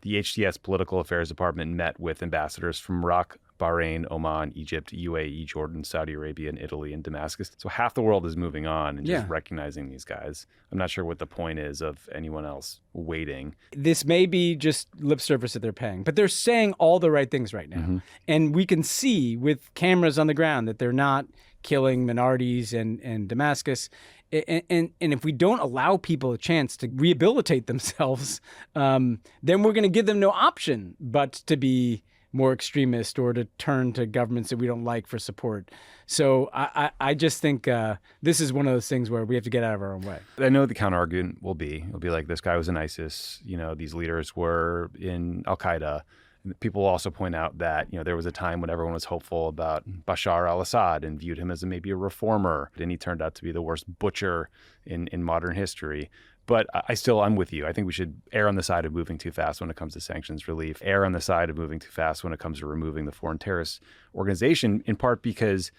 The HTS Political Affairs Department met with ambassadors from Iraq, Bahrain, Oman, Egypt, UAE, Jordan, Saudi Arabia, and Italy, and Damascus. So half the world is moving on and just recognizing these guys. I'm not sure what the point is of anyone else waiting. This may be just lip service that they're paying, but they're saying all the right things right now. Mm-hmm. And we can see with cameras on the ground that they're not killing minorities in Damascus. And if we don't allow people a chance to rehabilitate themselves, then we're going to give them no option but to be more extremist or to turn to governments that we don't like for support. So I just think this is one of those things where we have to get out of our own way. I know the counter-argument will be like, this guy was in ISIS, these leaders were in Al-Qaeda. People will also point out that, there was a time when everyone was hopeful about Bashar al-Assad and viewed him as maybe a reformer. And he turned out to be the worst butcher in modern history. But I'm with you. I think we should err on the side of moving too fast when it comes to sanctions relief, err on the side of moving too fast when it comes to removing the foreign terrorist organization, in part because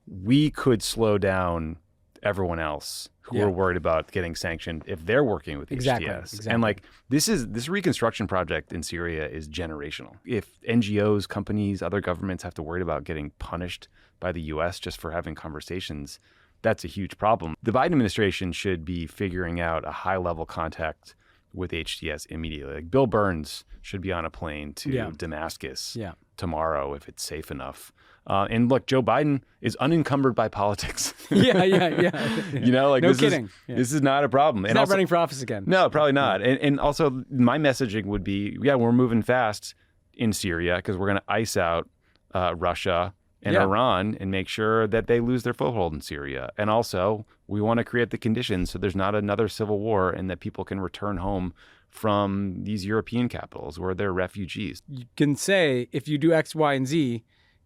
we could slow down everyone else who are worried about getting sanctioned if they're working with HTS. Exactly. And this reconstruction project in Syria is generational. If NGOs, companies, other governments have to worry about getting punished by the US just for having conversations, that's a huge problem. The Biden administration should be figuring out a high-level contact with HTS immediately. Like Bill Burns should be on a plane to Damascus tomorrow if it's safe enough. And look, Joe Biden is unencumbered by politics. Yeah. No kidding. This is not a problem. He's not running for office again. No, probably not. And also my messaging would be, we're moving fast in Syria because we're going to ice out Russia and Iran and make sure that they lose their foothold in Syria. And also, we want to create the conditions so there's not another civil war and that people can return home from these European capitals where they're refugees. You can say, if you do X, Y, and Z,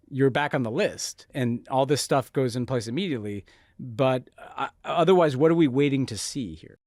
you're back on the list and all this stuff goes in place immediately. But otherwise, what are we waiting to see here?